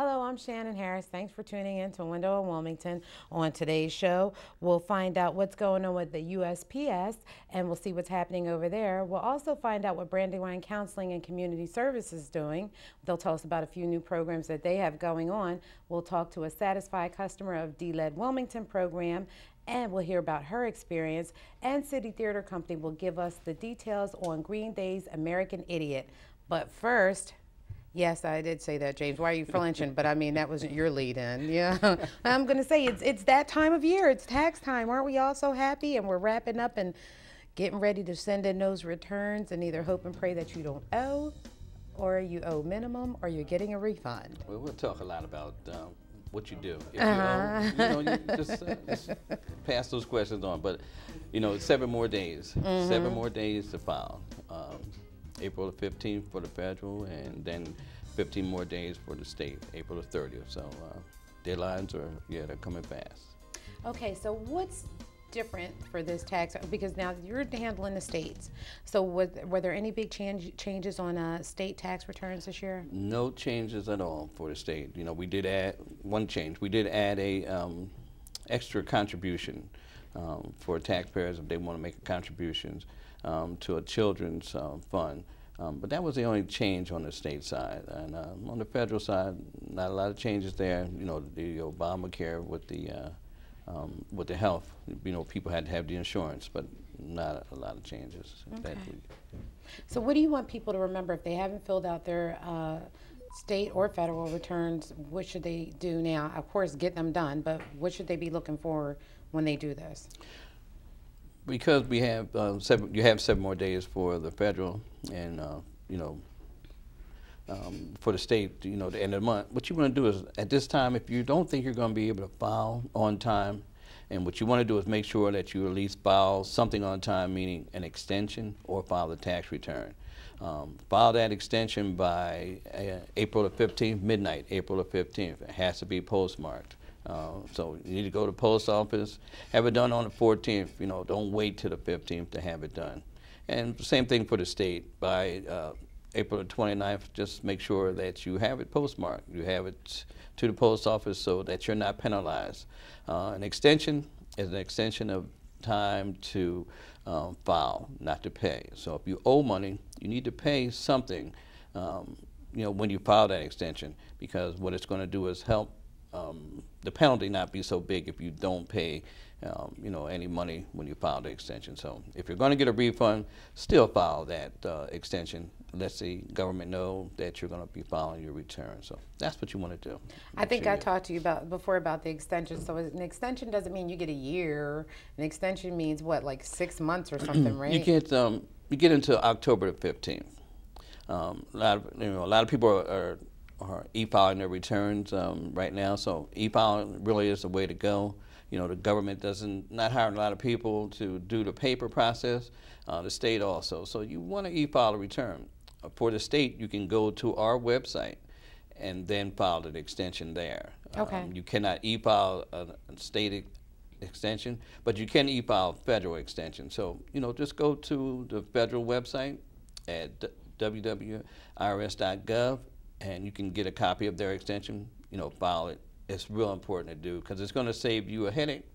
Hello, I'm Shannon Harris. Thanks for tuning in to Window in Wilmington. On today's show, we'll find out what's going on with the USPS and we'll see what's happening over there. We'll also find out what Brandywine Counseling and Community Services is doing. They'll tell us about a few new programs that they have going on. We'll talk to a satisfied customer of D-Led Wilmington program, and we'll hear about her experience. And City Theater Company will give us the details on Green Day's American Idiot. But first, yes, I did say that, James. Why are you flinching? But I mean, that wasn't your lead in. Yeah. I'm going to say it's that time of year. It's tax time. Aren't we all so happy? And we're wrapping up and getting ready to send in those returns and either hope and pray that you don't owe, or you owe minimum, or you're getting a refund. Well, we'll talk a lot about what you do. If you owe, you just pass those questions on. But, it's 7 more days. 7 more days to file. April the 15th for the federal, and then 15 more days for the state, April the 30th. So deadlines are, they're coming fast. Okay, so what's different for this tax? Because now you're handling the states. So were there any big changes on state tax returns this year? No changes at all for the state. We did add one change. We did add a extra contribution for taxpayers if they want to make contributions to a children's fund. But that was the only change on the state side. And on the federal side, not a lot of changes there. The Obamacare with the health, people had to have the insurance, but not a lot of changes. Okay. So what do you want people to remember if they haven't filled out their state or federal returns? What should they do now? Of course, get them done, but what should they be looking for when they do this? Because we have you have 7 more days for the federal, and for the state, the end of the month. What you want to do is, at this time, if you don't think you're going to be able to file on time, and what you want to do is make sure that you at least file something on time, meaning an extension, or file the tax return. File that extension by April the 15th, midnight, April the 15th. It has to be postmarked. So you need to go to the post office, have it done on the 14th. Don't wait till the 15th to have it done. And same thing for the state. By April the 29th, just make sure that you have it postmarked. You have it to the post office so that you're not penalized. An extension is an extension of time to file, not to pay. So if you owe money, you need to pay something, when you file that extension, because what it's going to do is help the penalty not be so big if you don't pay any money when you file the extension. So if you're going to get a refund, still file that extension. Let the government know that you're going to be filing your return. So that's what you want to do. I think I talked to you before about the extension. So an extension doesn't mean you get a year. An extension means what, like 6 months or something, right? You get into October the 15th. A lot of people are e-filing their returns right now, so e-filing really is the way to go. The government not hiring a lot of people to do the paper process, the state also. So you want to e-file a return. For the state, you can go to our website and then file the extension there. Okay. You cannot e-file a state extension, but you can e-file federal extension. So, just go to the federal website at www.irs.gov, and you can get a copy of their extension, file it. It's real important to do because it's going to save you a headache.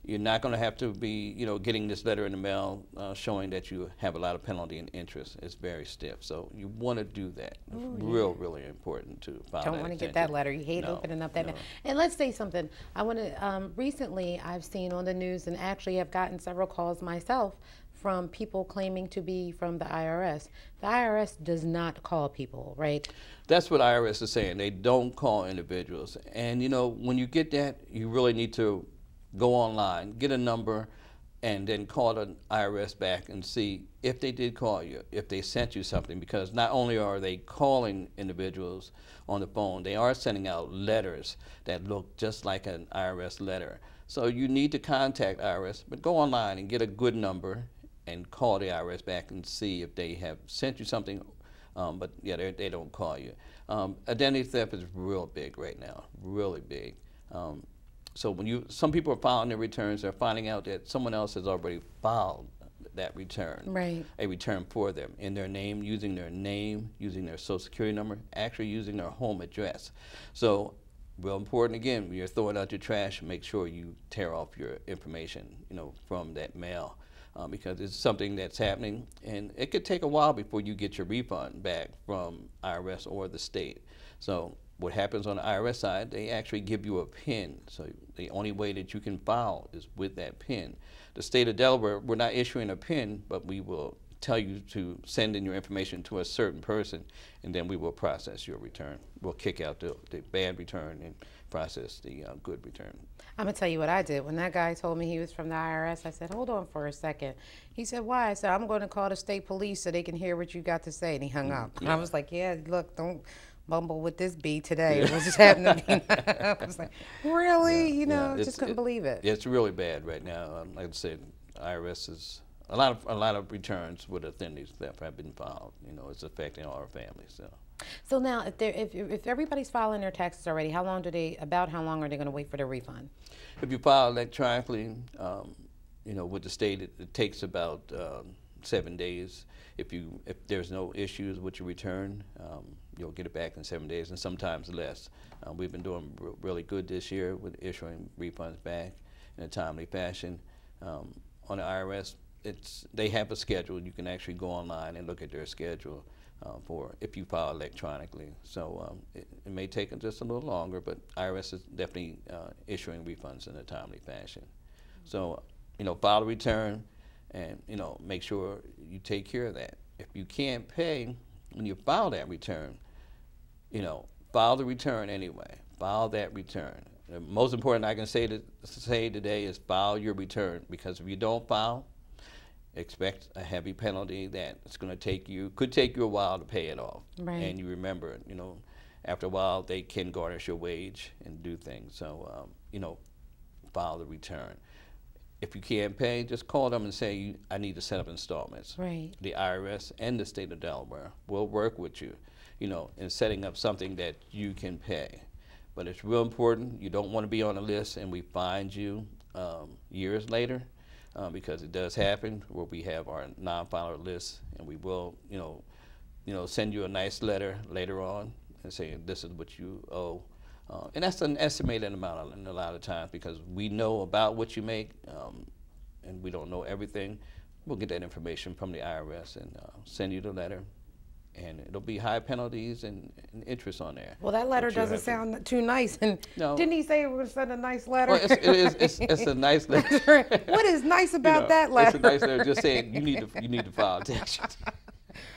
You're not going to have to be, getting this letter in the mail showing that you have a lot of penalty and interest. It's very stiff. So you want to do that. It's really important to file that. Don't want to get that letter. You hate opening up that. And let's say something. I want to, recently I've seen on the news, and actually have gotten several calls myself from people claiming to be from the IRS. The IRS does not call people, right? That's what IRS is saying. They don't call individuals. And when you get that, you really need to go online, get a number, and then call the IRS back and see if they did call you, if they sent you something, because not only are they calling individuals on the phone, they are sending out letters that look just like an IRS letter. So you need to contact IRS, but go online and get a good number and call the IRS back and see if they have sent you something, but yeah, they don't call you. Identity theft is real big right now, really big. So when some people are filing their returns, they're finding out that someone else has already filed that return. Right. A return for them in their name, using their social security number, actually using their home address. So real important, again, when you're throwing out your trash, make sure you tear off your information, from that mail. Because it's something that's happening, and it could take a while before you get your refund back from IRS or the state. So what happens on the IRS side, they actually give you a PIN. So the only way that you can file is with that PIN. The state of Delaware, we're not issuing a PIN, but we will tell you to send in your information to a certain person, and then we will process your return. We'll kick out the bad return and process the good return. I'm going to tell you what I did. When that guy told me he was from the IRS, I said, hold on for a second. He said, why? I said, I'm going to call the state police so they can hear what you got to say. And he hung up. And I was like, yeah, look, don't bumble with this bee today. It was just happening to me. I was like, really? Just couldn't believe it. It's really bad right now. Like I said, IRS is a lot of returns with identity theft have been filed. It's affecting all our families. So now, if everybody's filing their taxes already, how long are they going to wait for their refund? If you file electronically, with the state, it takes about 7 days. If there's no issues with your return, you'll get it back in 7 days, and sometimes less. We've been doing really good this year with issuing refunds back in a timely fashion. On the IRS, they have a schedule. You can actually go online and look at their schedule for if you file electronically. So it may take just a little longer, but IRS is definitely issuing refunds in a timely fashion. So, file a return and, make sure you take care of that. If you can't pay when you file that return, file the return anyway. File that return. The most important I can say today is file your return, because if you don't file, expect a heavy penalty that it's going to could take you a while to pay it off. Right. And you remember, after a while they can garnish your wage and do things. So, file the return. If you can't pay, just call them and say, I need to set up installments. Right. The IRS and the state of Delaware will work with you, in setting up something that you can pay. But it's real important. You don't want to be on a list and we find you years later. Because it does happen where we have our non-filer list, and we will, send you a nice letter later on and saying this is what you owe, and that's an estimated amount a lot of times, because we know about what you make, and we don't know everything. We'll get that information from the IRS and send you the letter. And it'll be high penalties and interest on there. Well, that letter doesn't sound too nice. And no. Didn't he say we were going to send a nice letter? Well, it's a nice letter. What is nice about that letter? It's a nice letter, just saying you need to file taxes.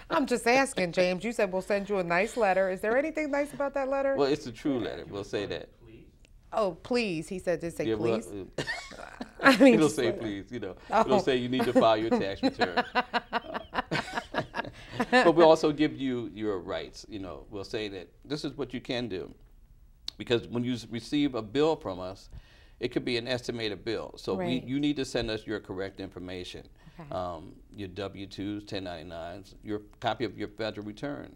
I'm just asking, James. You said we'll send you a nice letter. Is there anything nice about that letter? Well, it's a true letter. We'll say that. Oh, please. He said just say please. Well, it'll say please. It'll say you need to file your tax return. But we'll also give you your rights. We'll say that this is what you can do. Because when you receive a bill from us, it could be an estimated bill. So right. you need to send us your correct information. Okay. Your W-2s, 1099s, your copy of your federal return,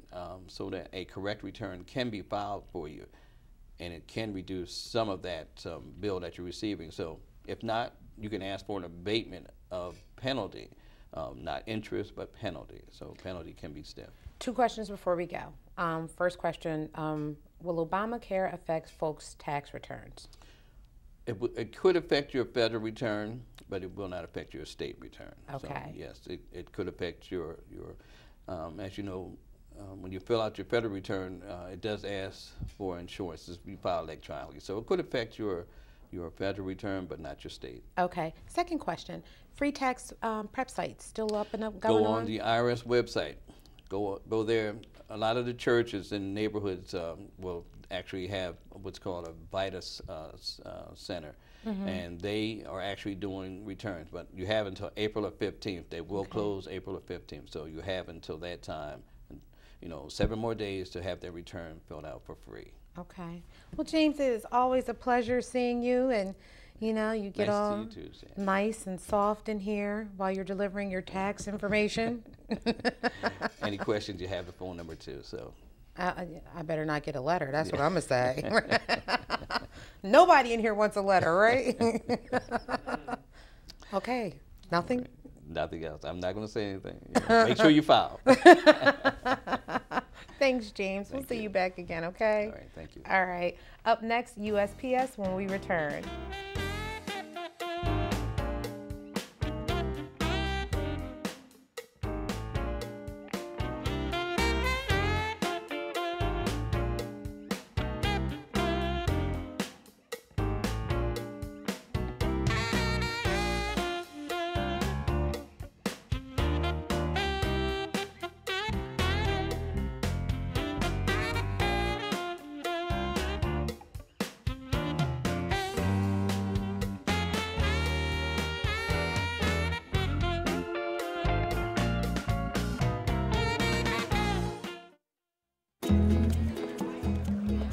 so that a correct return can be filed for you. And it can reduce some of that bill that you're receiving. So if not, you can ask for an abatement of penalty. Not interest, but penalty. So penalty can be stiff. 2 questions before we go. First question, will Obamacare affect folks' tax returns? It could affect your federal return, but it will not affect your state return. Okay. So, yes, it could affect your as you know, when you fill out your federal return, it does ask for insurance. You file electronically. So it could affect your federal return, but not your state. Okay. Second question, free tax prep sites still up and going on? Go on the IRS website. Go there. A lot of the churches and neighborhoods will actually have what's called a Vitus Center, and they are actually doing returns. But you have until April 15th. They will close April 15th, so you have until that time, 7 more days to have their return filled out for free. Okay. Well, James, it is always a pleasure seeing you, and you get nice all to you too, Sam. nice and soft in here while you're delivering your tax information. Any questions, you have the phone number too. So I better not get a letter. That's what I'm gonna say. Nobody in here wants a letter, right? Okay. Nothing. Nothing else. I'm not going to say anything. Make sure you file. Thanks, James. We'll see you back again, okay? All right, thank you. All right. Up next, USPS when we return.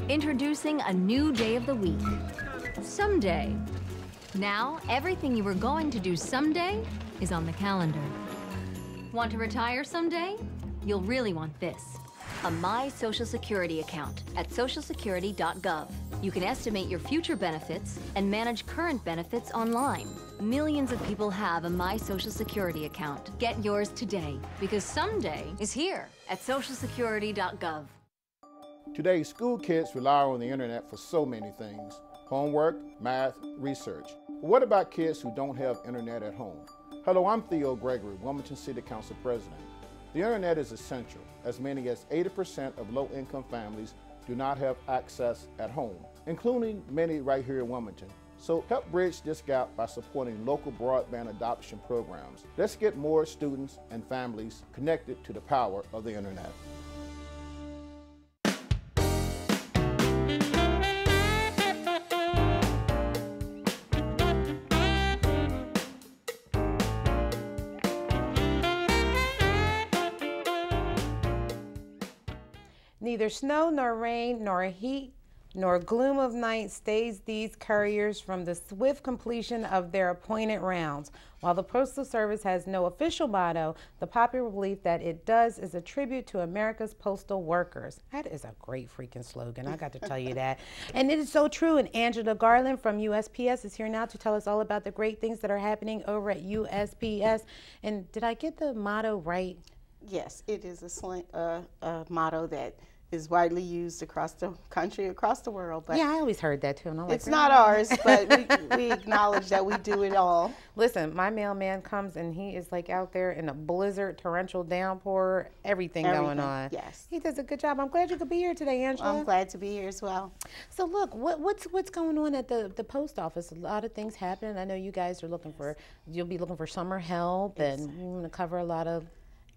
Introducing a new day of the week, someday. Now, everything you were going to do someday is on the calendar. Want to retire someday? You'll really want this. A My Social Security account at socialsecurity.gov. You can estimate your future benefits and manage current benefits online. Millions of people have a My Social Security account. Get yours today, because someday is here at socialsecurity.gov. Today, school kids rely on the internet for so many things: homework, math, research. But what about kids who don't have internet at home? Hello, I'm Theo Gregory, Wilmington City Council President. The internet is essential, as many as 80% of low-income families do not have access at home, including many right here in Wilmington. So help bridge this gap by supporting local broadband adoption programs. Let's get more students and families connected to the power of the internet. Neither snow nor rain nor heat nor gloom of night stays these couriers from the swift completion of their appointed rounds. While the Postal Service has no official motto, the popular belief that it does is a tribute to America's postal workers. That is a great freaking slogan, I got to tell you that. And it is so true, and Angela Garland from USPS is here now to tell us all about the great things that are happening over at USPS. And did I get the motto right? Yes, it is a motto that is widely used across the country, across the world. But yeah, I always heard that too. And I'm like, it's not ours, but we acknowledge that we do it all. Listen, my mailman comes and he is like out there in a blizzard, torrential downpour, everything going on. Yes. He does a good job. I'm glad you could be here today, Angela. I'm glad to be here as well. So look, what's going on at the post office? A lot of things happening. I know you guys are looking for, you'll be looking for summer help, and you're going to cover a lot of.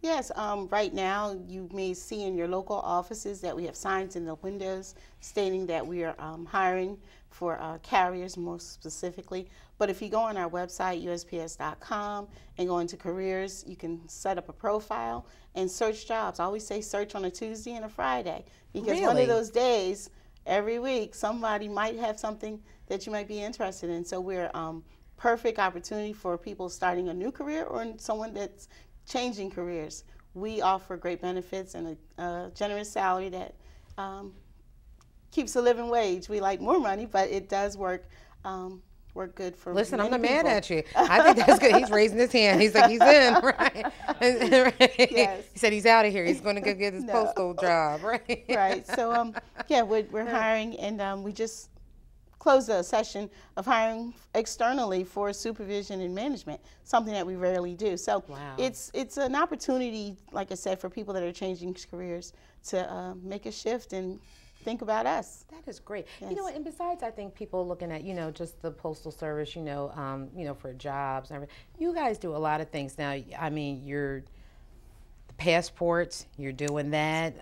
Yes, right now you may see in your local offices that we have signs in the windows stating that we are hiring for carriers most specifically. But if you go on our website, USPS.com, and go into careers, you can set up a profile and search jobs. I always say search on a Tuesday and a Friday, because one of those days every week somebody might have something that you might be interested in. So we're perfect opportunity for people starting a new career or someone that's changing careers. We offer great benefits and a generous salary that keeps a living wage. We like more money, but it does work good for Listen, many I'm not people. mad at you. I think that's good. He's raising his hand. He's like, he's in, right? Right. Yes. He said he's out of here. He's going to go get his postal job, right? Right. So, yeah, we're hiring, and we just closed a session of hiring externally for supervision and management, something that we rarely do. So it's an opportunity, like I said, for people that are changing careers to make a shift and think about us. That is great. Yes. You know, and besides, I think people looking at, just the Postal Service, for jobs and everything. You guys do a lot of things now. I mean, the passports, you're doing that.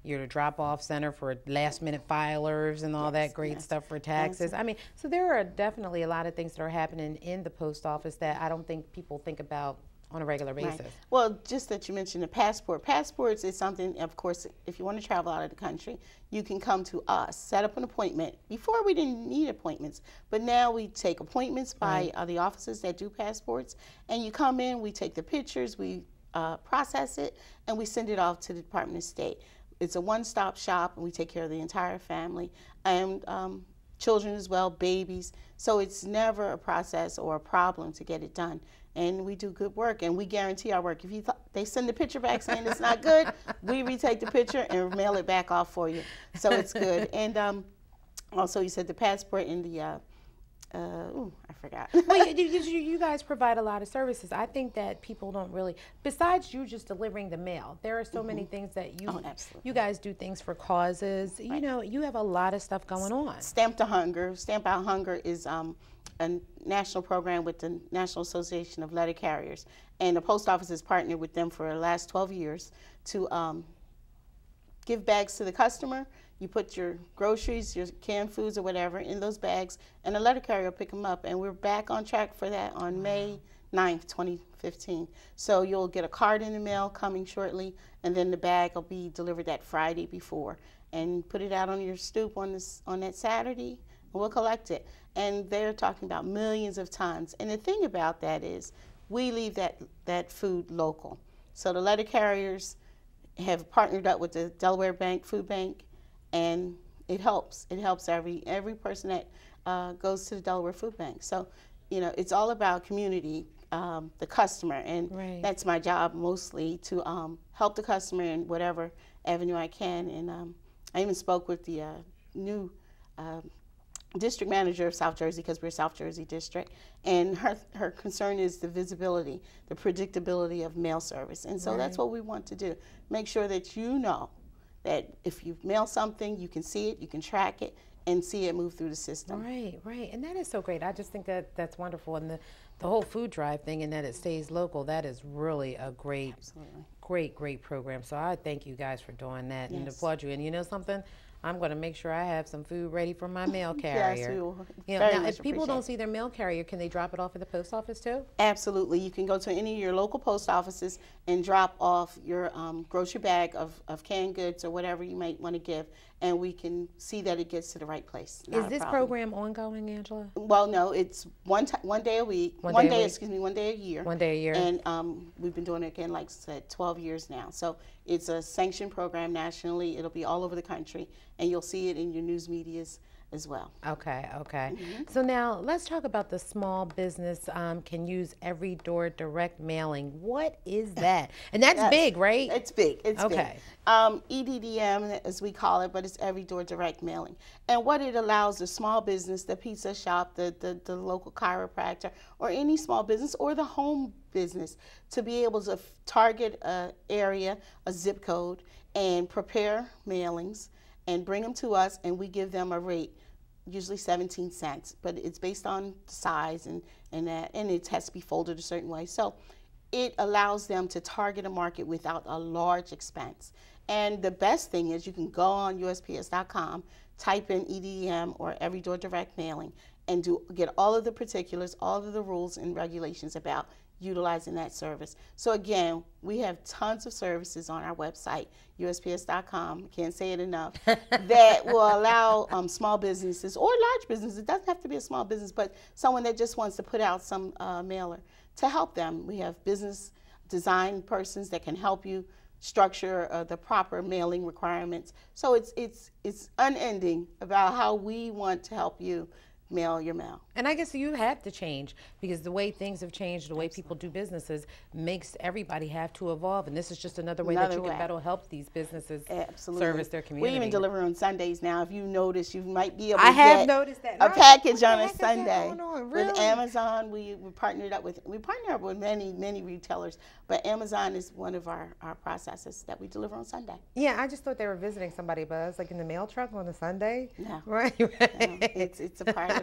You're the drop-off center for last-minute filers and all that great stuff for taxes. I mean, so there are definitely a lot of things that are happening in the post office that I don't think people think about on a regular basis. Right. Well, just that you mentioned the passport. Passports is something, of course, if you want to travel out of the country, you can come to us, set up an appointment. Before we didn't need appointments, but now we take appointments by the offices that do passports, and you come in, we take the pictures, we process it, and we send it off to the Department of State. It's a one-stop shop, and we take care of the entire family and children as well, babies. So it's never a process or a problem to get it done. and we do good work, and we guarantee our work. If they send the picture back saying it's not good, we retake the picture and mail it back off for you. So it's good. And also, you said the passport and the I forgot. Well, you guys provide a lot of services. I think that people don't really, besides you just delivering the mail, there are so many things that you guys do things for causes. You know, you have a lot of stuff going on. Stamp to Hunger. Stamp Out Hunger is a national program with the National Association of Letter Carriers. And the post office has partnered with them for the last 12 years to give bags to the customer. You put your groceries, your canned foods or whatever in those bags, and the letter carrier will pick them up. And we're back on track for that on May 9th, 2015. So you'll get a card in the mail coming shortly, and then the bag will be delivered that Friday before. And put it out on your stoop on that Saturday, and we'll collect it. And they're talking about millions of tons. And the thing about that is we leave that food local. So the letter carriers have partnered up with the Delaware Food Bank, and it helps. It helps every person that goes to the Delaware Food Bank. So, you know, it's all about community, the customer, and that's my job mostly, to help the customer in whatever avenue I can. And I even spoke with the new district manager of South Jersey, because we're a South Jersey district, and her concern is the visibility, the predictability of mail service. And so that's what we want to do. Make sure that you know that if you mail something, you can see it, you can track it, and see it move through the system. Right. And that is so great. I just think that that's wonderful. And the whole food drive thing, and that it stays local, that is really a great, great program. So I thank you guys for doing that and applaud you. And you know something? I'm going to make sure I have some food ready for my mail carrier. Yes, we will. You know, now, if people don't see their mail carrier, can they drop it off at the post office too? Absolutely. You can go to any of your local post offices and drop off your grocery bag of canned goods or whatever you might want to give, and we can see that it gets to the right place. Is this program ongoing, Angela? Well, no, it's one day a week. One day a year. 1 day a year. And we've been doing it again, like I said, 12 years now. So it's a sanctioned program nationally. It'll be all over the country, and you'll see it in your news medias as well. Okay. So now let's talk about the small business can use every door direct mailing. What is that? And that's big, right? It's big. It's okay. Big. EDDM, as we call it, but it's every door direct mailing. And what it allows the small business, the pizza shop, the local chiropractor, or any small business, or the home business, to be able to target an area, a zip code, and prepare mailings and bring them to us, and we give them a rate, usually 17 cents, but it's based on size and it has to be folded a certain way. So it allows them to target a market without a large expense. And the best thing is you can go on USPS.com, type in EDM or Every Door Direct Mailing, and get all of the particulars, all of the rules and regulations about utilizing that service. So again, we have tons of services on our website, USPS.com, can't say it enough, that will allow small businesses or large businesses, it doesn't have to be a small business, but someone that just wants to put out some mailer, to help them. We have business design persons that can help you structure the proper mailing requirements. So it's unending about how we want to help you mail your mail. And I guess you have to change, because the way things have changed, the way people do businesses, makes everybody have to evolve. And this is just another way that you can better help these businesses service their community. We even deliver on Sundays now. If you notice, you might be able to get noticed that. A package on a Sunday. Really? With Amazon, we partner up with many retailers, but Amazon is one of our processors that we deliver on Sunday. Yeah, I just thought they were visiting somebody, but I was like, in the mail truck on a Sunday? No. Right. It's a part of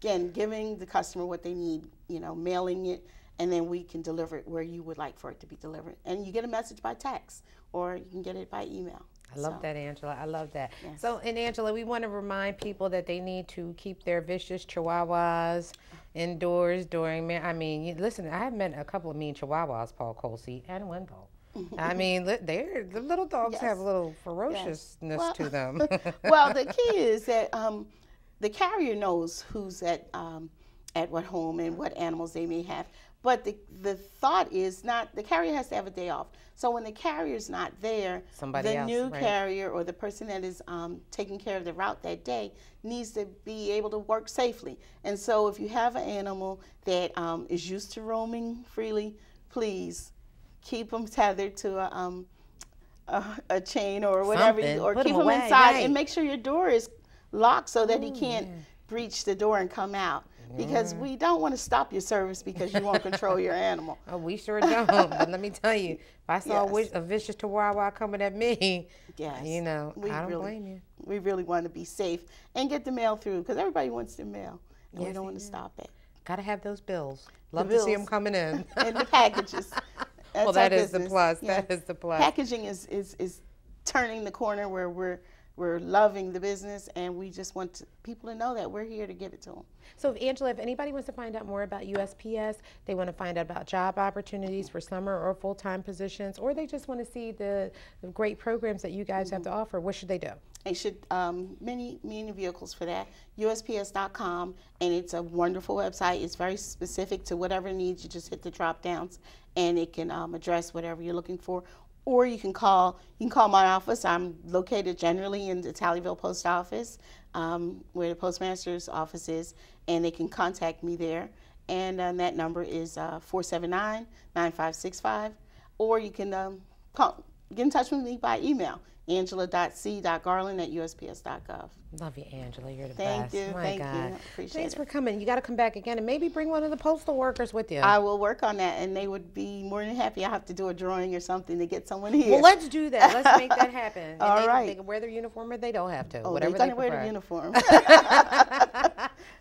again, giving the customer what they need, mailing it, and then we can deliver it where you would like for it to be delivered. And you get a message by text, or you can get it by email. I love that, Angela. I love that. Yes. So, and Angela, we want to remind people that they need to keep their vicious chihuahuas indoors during, listen, I have met a couple of mean chihuahuas, Paul Colsey and Wendell. I mean, the little dogs have a little ferociousness to them. Well, the key is that the carrier knows who's at what home and what animals they may have. But the thought is not, the carrier has to have a day off. So when the carrier's not there, the new carrier or the person that is taking care of the route that day needs to be able to work safely. And so if you have an animal that is used to roaming freely, please keep them tethered to a chain or whatever, or keep him inside and make sure your door is locked so that he can't breach the door and come out. Because we don't want to stop your service because you won't control your animal. Oh, we sure don't. But let me tell you, if I saw a vicious chihuahua coming at me, you know, I don't blame you. We really want to be safe and get the mail through because everybody wants their mail. And we don't want to stop it. Got to have those bills. Love to see them coming in. And the packages. Well, that is the plus. Yeah. That is the plus. Packaging is turning the corner where we're loving the business, and we just want people to know that we're here to give it to them. So, Angela, if anybody wants to find out more about USPS, they want to find out about job opportunities for summer or full-time positions, or they just want to see the great programs that you guys have to offer, what should they do? They should, many vehicles for that, USPS.com, and it's a wonderful website. It's very specific to whatever needs. You just hit the drop downs, and it can address whatever you're looking for. Or you can call my office. I'm located generally in the Tallyville Post Office, where the postmaster's office is, and they can contact me there. And that number is 479-9565. Or you can get in touch with me by email, angela.c.garland@usps.gov. Love you, Angela. You're the best. Thank you. Thank you. Appreciate it. Thanks for coming. You got to come back again and maybe bring one of the postal workers with you. I will work on that, and they would be more than happy. I have to do a drawing or something to get someone here. Well, let's do that. Let's make that happen. All right. They can wear their uniform or they don't have to. Oh, whatever they're going to wear the uniform.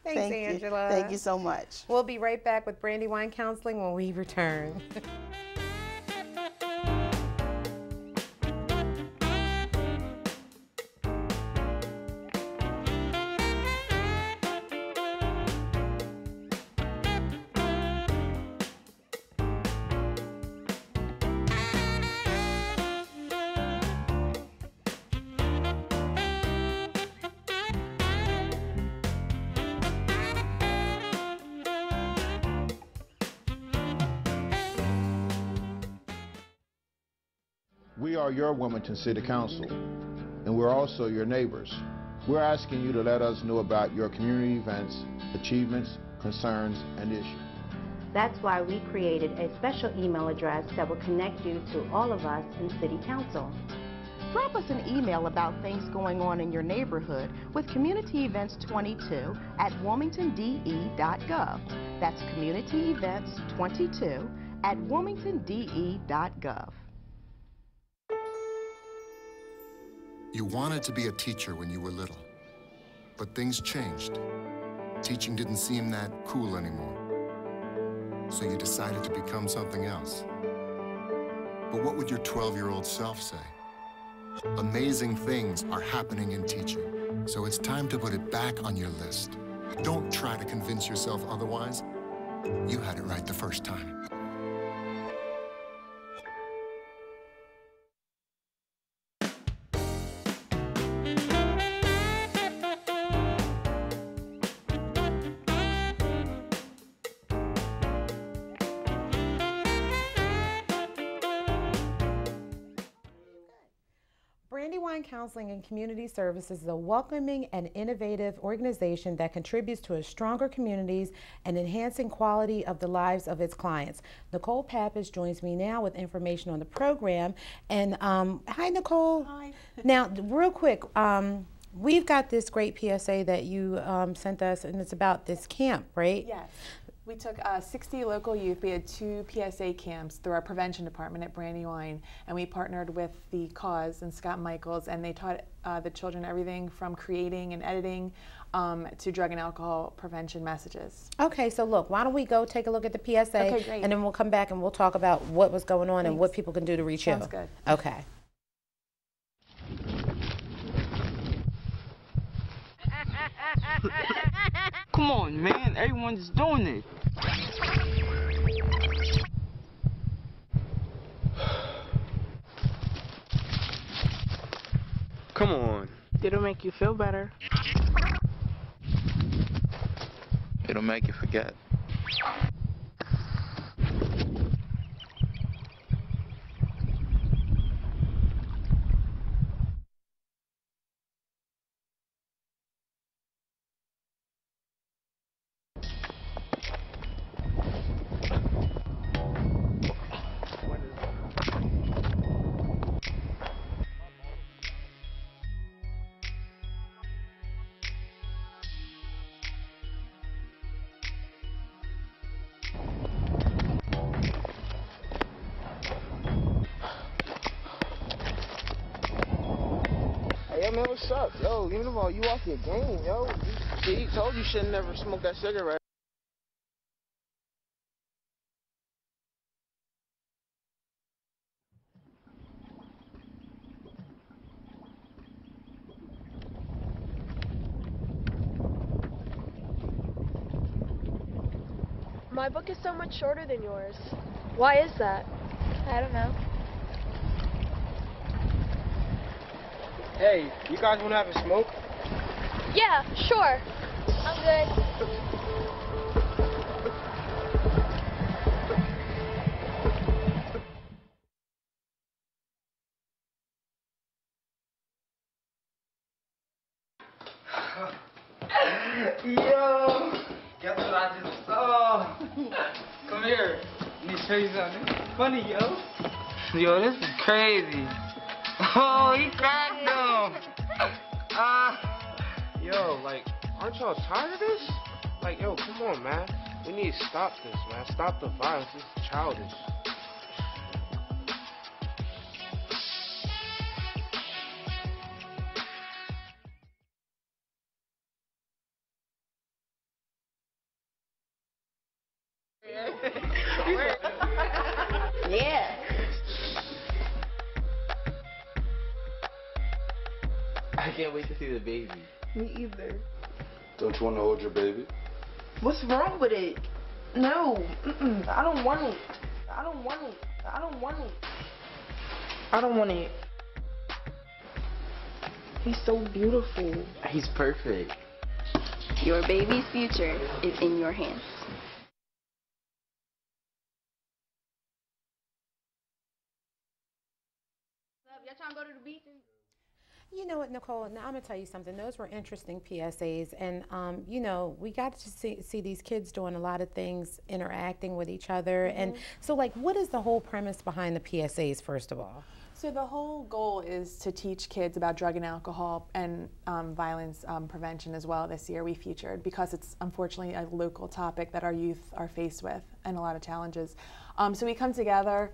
Thanks, Angela. Thank you so much. We'll be right back with Brandywine Counseling when we return. We are your Wilmington City Council, and we're also your neighbors. We're asking you to let us know about your community events, achievements, concerns, and issues. That's why we created a special email address that will connect you to all of us in City Council. Drop us an email about things going on in your neighborhood with Community Events 22 at wilmingtonde.gov. That's Community Events 22 at wilmingtonde.gov. You wanted to be a teacher when you were little, but things changed. Teaching didn't seem that cool anymore, so you decided to become something else. But what would your 12-year-old self say? Amazing things are happening in teaching, so it's time to put it back on your list. Don't try to convince yourself otherwise. You had it right the first time. Brandywine Counseling and Community Services is a welcoming and innovative organization that contributes to a stronger communities and enhancing quality of the lives of its clients. Nikole Papas joins me now with information on the program. And hi, Nikole. Hi. Now, real quick, we've got this great PSA that you sent us, and it's about this camp, right? Yes. We took 60 local youth. We had 2 PSA camps through our prevention department at Brandywine, and we partnered with the Cause and Scott Michaels, and they taught the children everything from creating and editing to drug and alcohol prevention messages. Okay, so look, why don't we go take a look at the PSA, okay, great. And then we'll come back and we'll talk about what was going on and what people can do to reach you. Sounds good. Okay. Come on, man. Everyone's doing it. Come on. It'll make you feel better. It'll make you forget. Hey man, what's up? Yo, you know you off your game, yo. He told you shouldn't never smoke that cigarette. My book is so much shorter than yours. Why is that? I don't know. Hey, you guys wanna have a smoke? Yeah, sure. I'm good. Yo, guess what I just saw? Come here. Let me show you something. It's funny, yo. Yo, this is crazy. Oh, he cracked them. Yo, like, aren't y'all tired of this? Like, yo, come on, man. We need to stop this, man. Stop the violence. This is childish. Yeah. I can't wait to see the baby. Me either. Don't you want to hold your baby? What's wrong with it? No. I don't want it. I don't want it. I don't want it. I don't want it. He's so beautiful. He's perfect. Your baby's future is in your hands. Y'all trying to go to the beach? You know what, Nikole, now I'm going to tell you something. Those were interesting PSAs. And, you know, we got to see these kids doing a lot of things, interacting with each other. And so, like, what is the whole premise behind the PSAs, first of all? So the whole goal is to teach kids about drug and alcohol and violence prevention as well. This year we featured, because it's unfortunately a local topic that our youth are faced with and a lot of challenges. So we come together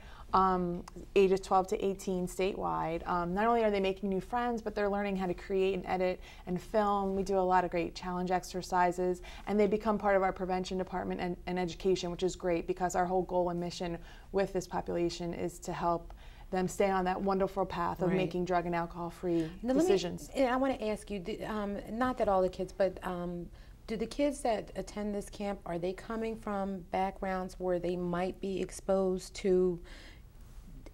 ages 12 to 18 statewide. Not only are they making new friends, but they're learning how to create and edit and film. We do a lot of great challenge exercises, and they become part of our prevention department and education, which is great, because our whole goal and mission with this population is to help them stay on that wonderful path of making drug and alcohol-free decisions. I want to ask you, not that all the kids, but do the kids that attend this camp, are they coming from backgrounds where they might be exposed to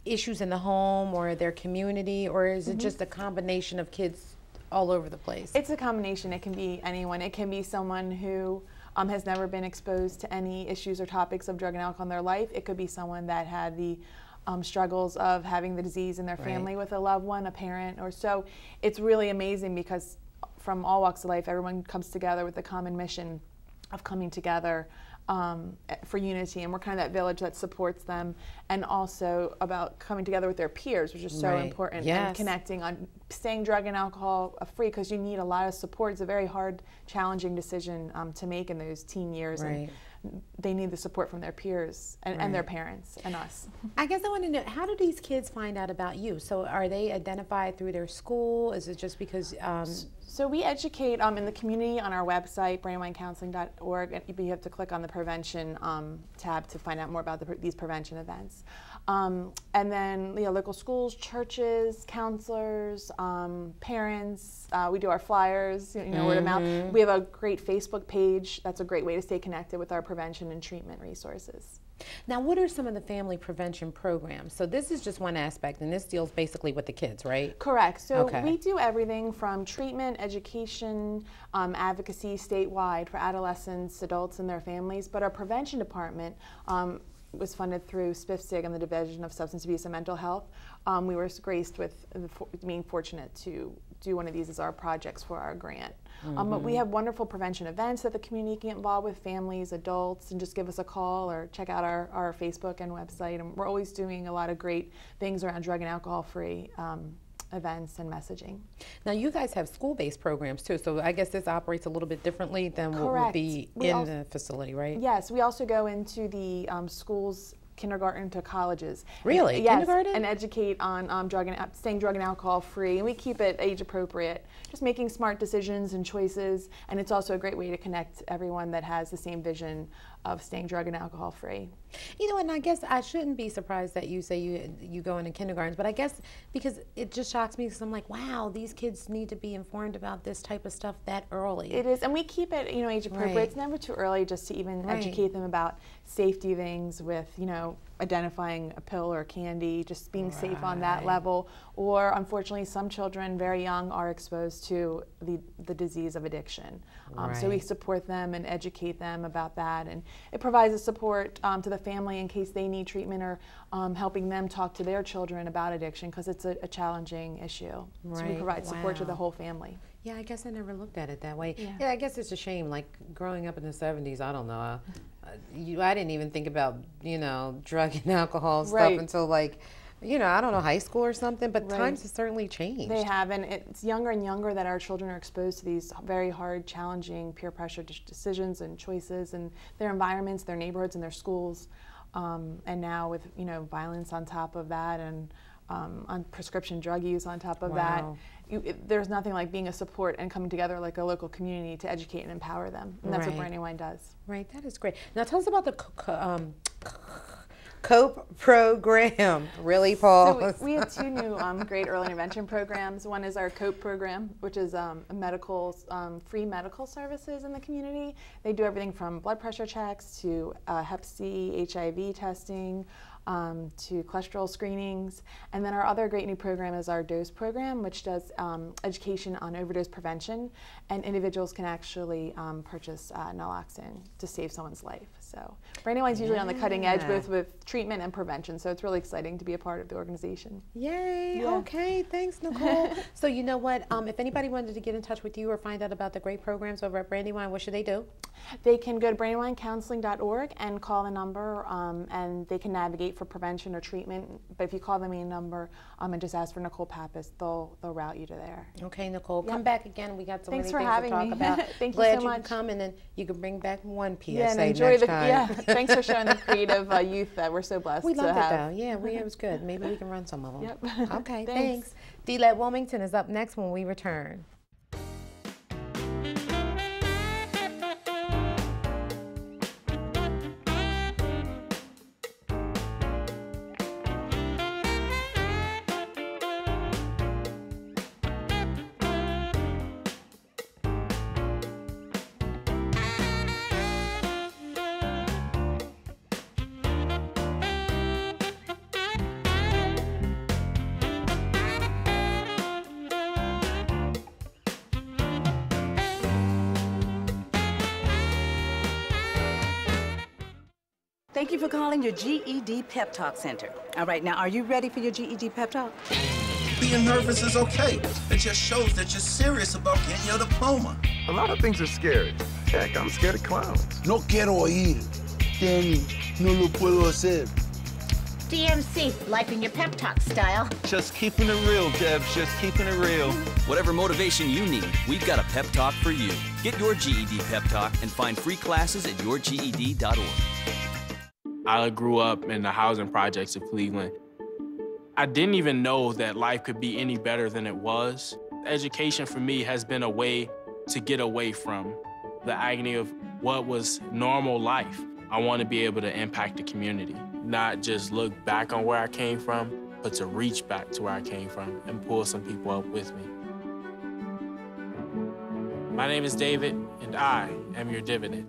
issues in the home or their community, or is it just a combination of kids all over the place? It's a combination. It can be anyone. It can be someone who has never been exposed to any issues or topics of drug and alcohol in their life. It could be someone that had the struggles of having the disease in their family with a loved one, a parent, or so. It's really amazing, because from all walks of life, everyone comes together with the common mission of coming together for unity, and we're kind of that village that supports them, and also about coming together with their peers, which is so important, and connecting on staying drug and alcohol free, because you need a lot of support. It's a very hard, challenging decision to make in those teen years, and they need the support from their peers and their parents and us. I guess I want to know, how do these kids find out about you? So are they identified through their school? Is it just because... So we educate in the community on our website, brandywinecounseling.org. You have to click on the prevention tab to find out more about these prevention events. And then local schools, churches, counselors, parents. We do our flyers, word of mouth. We have a great Facebook page. That's a great way to stay connected with our prevention and treatment resources. Now, what are some of the family prevention programs? So this is just one aspect, and this deals basically with the kids, right? Correct. So we do everything from treatment, education, advocacy statewide for adolescents, adults, and their families. But our prevention department was funded through SPFSIG and the Division of Substance Abuse and Mental Health. We were graced with being fortunate to do one of these as our projects for our grant. But we have wonderful prevention events that the community can get involved with, families, adults, and just give us a call or check out our Facebook and website. And we're always doing a lot of great things around drug and alcohol-free events and messaging. Now, you guys have school-based programs too, so I guess this operates a little bit differently than what would be in the facility, right? Yes, we also go into the schools kindergarten to colleges. Really? And, yes, kindergarten? and educate on staying drug and alcohol free. And we keep it age appropriate, just making smart decisions and choices. And it's also a great way to connect everyone that has the same vision of staying drug and alcohol free. You know, and I guess I shouldn't be surprised that you say you go into kindergartens, but I guess because it just shocks me because I'm like, wow, these kids need to be informed about this type of stuff that early. It is, and we keep it, you know, age appropriate. Right. It's never too early just to even educate them about safety things with, you know, identifying a pill or candy, just being safe on that level. Or unfortunately, some children very young are exposed to the disease of addiction. So we support them and educate them about that, and it provides a support to the family in case they need treatment, or helping them talk to their children about addiction, because it's a challenging issue. So we provide support to the whole family. Yeah, I guess I never looked at it that way. Yeah, I guess it's a shame. Like growing up in the 70s, I don't know. I didn't even think about, you know, drug and alcohol stuff until like, you know, I don't know, high school or something, but times have certainly changed. They have, and it's younger and younger that our children are exposed to these very hard, challenging peer pressure decisions and choices in their environments, their neighborhoods, and their schools. And now with, you know, violence on top of that, and on prescription drug use on top of that, there's nothing like being a support and coming together like a local community to educate and empower them. And that's what Brandywine does. Right, that is great. Now tell us about the COPE program. Really, Paul? So we have two new great early intervention programs. One is our COPE program, which is free medical services in the community. They do everything from blood pressure checks to Hep C, HIV testing, to cholesterol screenings. And then our other great new program is our DOSE program, which does education on overdose prevention, and individuals can actually purchase naloxone to save someone's life. So Brandywine's usually on the cutting edge, both with treatment and prevention, so it's really exciting to be a part of the organization. Yay, okay, thanks, Nikole. So you know what, if anybody wanted to get in touch with you or find out about the great programs over at Brandywine, what should they do? They can go to brandywinecounseling.org and call the number, and they can navigate for prevention or treatment. But if you call the main number and just ask for Nikole Papas, they'll route you to there. Okay, Nikole, come back again. We got so many things to talk about. Thank Glad you so much. Could come, and then you can bring back one PSA and enjoy next time. Yeah, thanks for showing the creative youth that we're so blessed we to loved have. It though. Yeah, it was good. Maybe we can run some of them. Yep. Okay, thanks. DLET Wilmington is up next when we return. Thank you for calling your GED Pep Talk Center. All right, now, are you ready for your GED Pep Talk? Being nervous is okay. It just shows that you're serious about getting your diploma. A lot of things are scary. Heck, I'm scared of clowns. No quiero ir. Danny, no lo puedo hacer. DMC, life in your pep talk style. Just keeping it real, Debs, just keeping it real. Whatever motivation you need, we've got a pep talk for you. Get your GED pep talk and find free classes at yourged.org. I grew up in the housing projects of Cleveland. I didn't even know that life could be any better than it was. Education for me has been a way to get away from the agony of what was normal life. I want to be able to impact the community, not just look back on where I came from, but to reach back to where I came from and pull some people up with me. My name is David, and I am your dividend.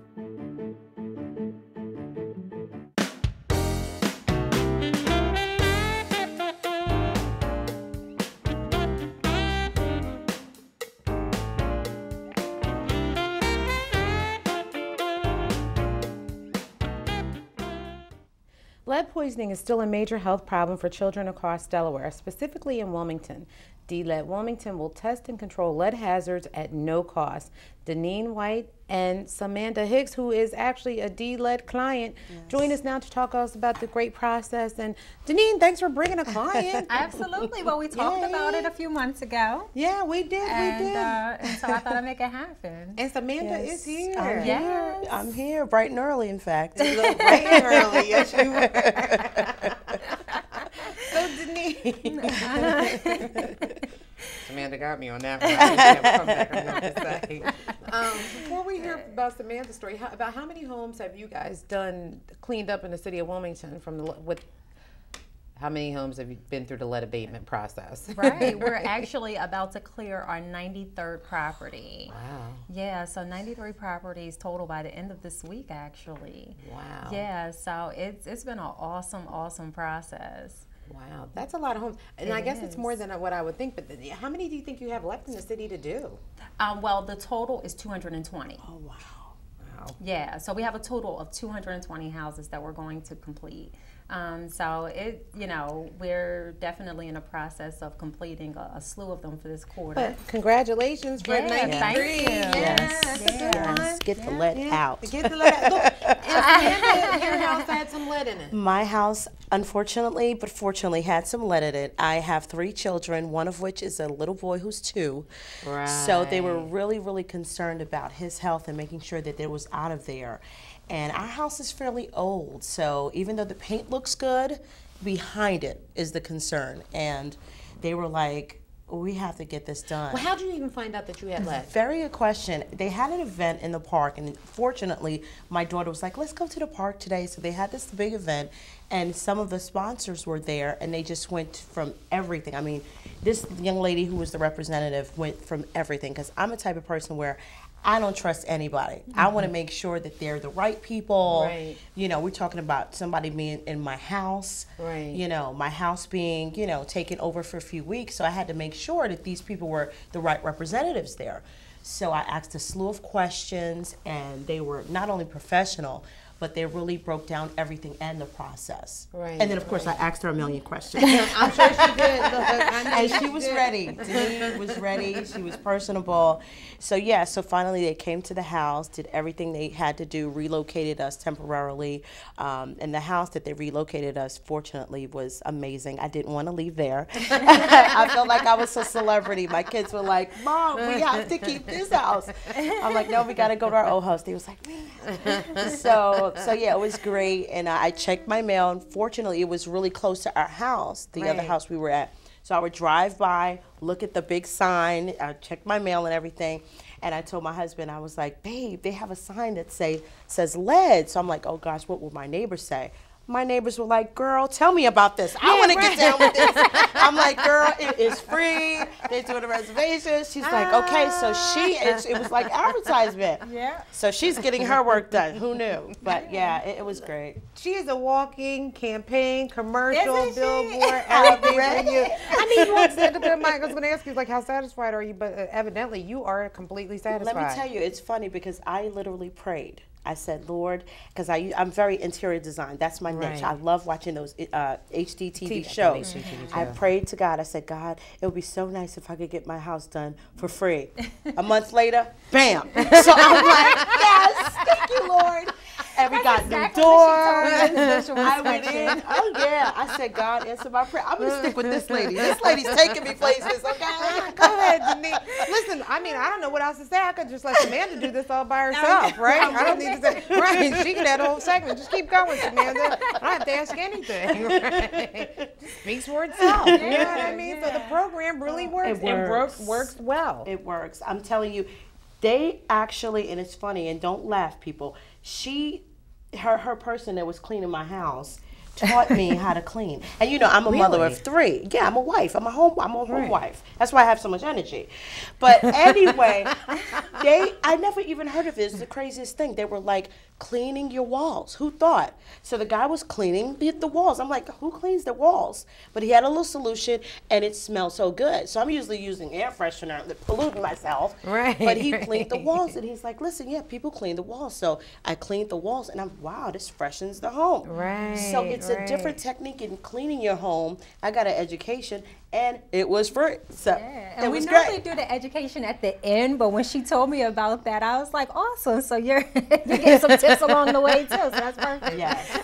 Lead poisoning is still a major health problem for children across Delaware, specifically in Wilmington. D-Lead Wilmington will test and control lead hazards at no cost. Deneen White and Samanda Hicks, who is actually a D-Lead client, join us now to talk to us about the great process. And Deneen, thanks for bringing a client. Absolutely. Well, we talked about it a few months ago. Yeah, we did. And so I thought I'd make it happen. And Samanda is here. I'm here. I'm here, bright and early, in fact. Bright and early, yes, you were. So Deneen. Samanda got me on that one. I didn't have to come back and have to say. Before we hear about Samanda's story, about how many homes have you guys cleaned up in the city of Wilmington how many homes have you been through the lead abatement process? Right, we're actually about to clear our 93rd property. Wow. Yeah, so 93 properties total by the end of this week, actually. Wow. Yeah, so it's been an awesome process. Wow, that's a lot of homes. And I guess it's more than what I would think, but how many do you think you have left in the city to do? Well, the total is 220. Oh, wow. Yeah, so we have a total of 220 houses that we're going to complete. So we're definitely in a process of completing a slew of them for this quarter. But congratulations for 93. Thank you. Yes. Get the lead out. Get the lead out. Look, and your house had some lead in it. My house, unfortunately, but fortunately, had some lead in it. I have 3 children, one of which is a little boy who's 2. Right. So they were really concerned about his health and making sure that it was out of there. And our house is fairly old, so even though the paint looks good, behind it is the concern. And they were like, we have to get this done. Well, how did you even find out that you had lead? Very good question. They had an event in the park, and fortunately, my daughter was like, let's go to the park today. So they had this big event, and some of the sponsors were there, and they just went from everything. I mean, this young lady who was the representative went from everything, because I'm a type of person where I don't trust anybody. I want to make sure that they're the right people. Right. You know, we're talking about somebody being in my house. Right. You know, my house being, taken over for a few weeks. So I had to make sure that these people were the right representatives there. So I asked a slew of questions, and they were not only professional, but they really broke down everything and the process. Right. And then, of course, I asked her a million questions. I'm sure she did. And she was ready. Deneen was ready. She was personable. So, yeah, so finally they came to the house, did everything they had to do, relocated us temporarily. And the house that they relocated us, fortunately, was amazing. I didn't want to leave there. I felt like I was a celebrity. My kids were like, Mom, we have to keep this house. I'm like, no, we got to go to our old house. They was like, man. So yeah, it was great, and I checked my mail, and fortunately it was really close to our house, the other house we were at. So I would drive by, look at the big sign, check my mail and everything, and I told my husband, I was like, babe, they have a sign that says lead. So I'm like, oh gosh, what will my neighbors say? My neighbors were like, girl, tell me about this. I want to get down with this. I'm like, girl, it is free. They're doing a reservation. She's like, okay, so it was like advertisement. Yeah. So she's getting her work done. Who knew? But yeah, it was great. She is a walking campaign, commercial, billboard, everything for you. I mean, you said that Mike was going to ask you, like, how satisfied are you? But evidently, you are completely satisfied. Let me tell you, it's funny because I literally prayed. I said, Lord, because I'm very interior design. That's my niche. I love watching those HGTV shows. I prayed to God. I said, God, it would be so nice if I could get my house done for free. A month later, bam. So I'm like, yes, thank you, Lord. And we got new doors. I went in. Oh, yeah. I said, God, answer my prayer. I'm going to stick with this lady. This lady's taking me places, okay? Go ahead, Deneen. Listen, I mean, I don't know what else to say. I could just let Samanda do this all by herself, right? I don't need to say, right, she can have the whole segment. Just keep going, Samanda. I don't have to ask anything, right? Just speaks for itself. You know what I mean? So the program really works. It works well. It works. I'm telling you, they actually, and it's funny, and don't laugh, people, her person that was cleaning my house taught me how to clean. And you know, I'm a mother of 3. Yeah, I'm a wife. I'm a home wife. That's why I have so much energy. But anyway, I never even heard of this. It's the craziest thing. They were like, cleaning your walls. Who thought? So the guy was cleaning the walls. I'm like, who cleans the walls? But he had a little solution, and it smelled so good. So I'm usually using air freshener, polluting myself. Right. But he cleaned the walls, and he's like, listen, yeah, people clean the walls. So I cleaned the walls, and I'm, wow, this freshens the home. Right. So it's a different technique in cleaning your home. I got an education, and it was free. So and it we was normally great. do the education at the end, but when she told me about that, I was like, awesome. So you get some tips along the way too. So that's perfect. Yes.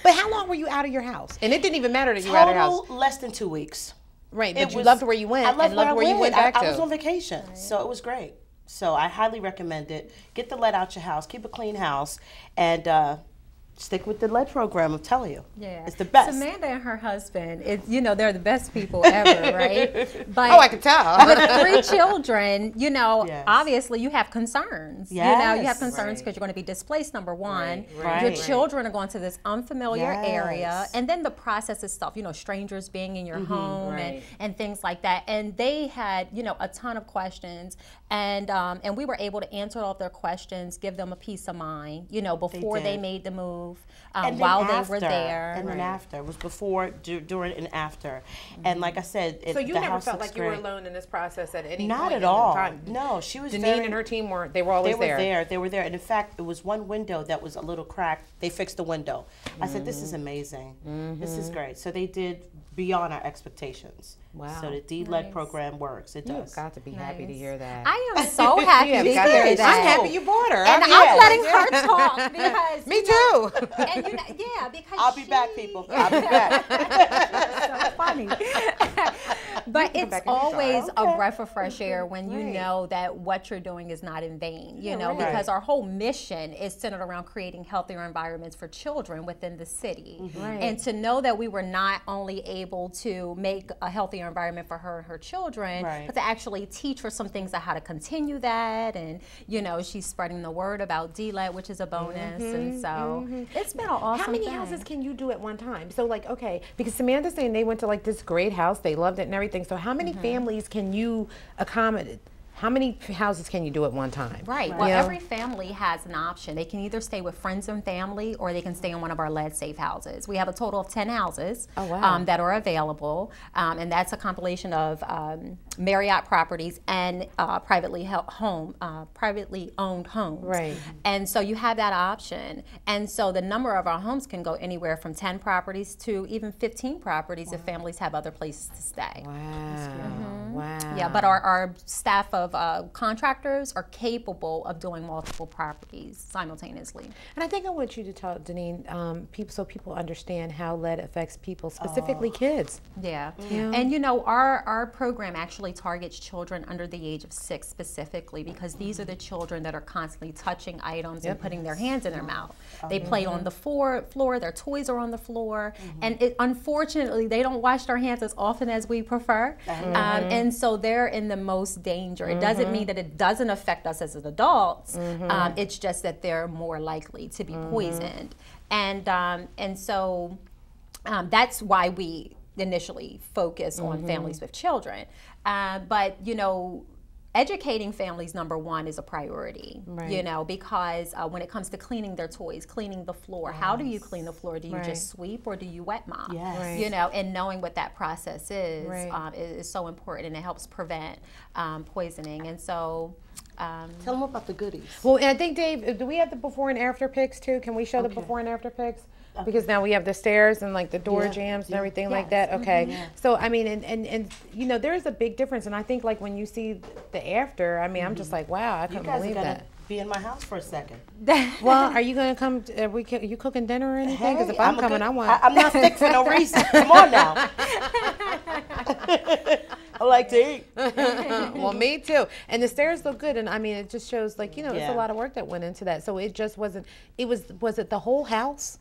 But how long were you out of your house? And it didn't even matter that you were out of your house. Total less than 2 weeks. Right, but you loved where you went. I loved where you went back to. I was on vacation, so it was great. So I highly recommend it. Get the lead out your house. Keep a clean house, and stick with the lead program. I'm telling you, it's the best. Samanda and her husband, they're the best people ever, right? But, I can tell. With 3 children, obviously you have concerns. You have concerns because you're going to be displaced, number one. Your children are going to this unfamiliar area, and then the process itself, strangers being in your home and things like that. And they had, a ton of questions, and we were able to answer all of their questions, give them a peace of mind, before they made the move. While they were there. And then after. It was before, during, and after. And like I said, so you never felt like you were alone in this process at any point? Not at all. No, she was Deneen and her team they were always there. They were there. And in fact, it was one window that was a little cracked. They fixed the window. I said, this is amazing. This is great. So they did beyond our expectations. Wow. So the D-LED program works. It does. You've got to be happy to hear that. I am so happy to hear that. I'm happy you bought her. And I'm letting her talk because me too. And because I'll be back, people. I'll be back. So funny. But it's always a breath of fresh air when you know that what you're doing is not in vain. Because our whole mission is centered around creating healthier environments for children within the city. And to know that we were not only able to make a healthier environment for her and her children, but to actually teach her some things on how to continue that. And she's spreading the word about D-LED, which is a bonus. And so it's been an awesome How many houses can you do at one time? So because Samanda's saying they went to this great house, they loved it and everything. So how many families can you accommodate? How many houses can you do at one time? Right. Well, every family has an option. They can either stay with friends and family, or they can stay in one of our lead safe houses. We have a total of 10 houses that are available, and that's a compilation of Marriott properties and privately owned homes. Right. And so you have that option. And so the number of our homes can go anywhere from 10 properties to even 15 properties if families have other places to stay. Wow. Wow. Yeah, but our staff of contractors are capable of doing multiple properties simultaneously. And I think I want you to tell Deneen, so people understand how lead affects people, specifically kids. Yeah. And our program actually targets children under the age of 6 specifically, because these are the children that are constantly touching items and putting their hands in their mouth. They play on the floor, their toys are on the floor, and unfortunately they don't wash their hands as often as we prefer. And so they're in the most danger. It doesn't mean that it doesn't affect us as adults. It's just that they're more likely to be poisoned. And so that's why we initially focus on families with children. But educating families, number one, is a priority, because when it comes to cleaning their toys, cleaning the floor, how do you clean the floor? Do you just sweep, or do you wet mop? And knowing what that process is so important, and it helps prevent poisoning. And so tell them about the goodies. Well, and I think, Dave, do we have the before and after pics too? Can we show the before and after pics? Because now we have the stairs and the door jams and everything like that. Okay. So I mean, and there's a big difference, and I think when you see the after, I mean, I'm just like, wow, I couldn't believe that. Be in my house for a second. Well, are you going to come? Are you cooking dinner or anything? Because if I'm coming, I want. I'm not thick for no reason. Come on now. I like to eat. Well, me too. And the stairs look good, and I mean, it just shows there's a lot of work that went into that. So it just wasn't. Was it the whole house?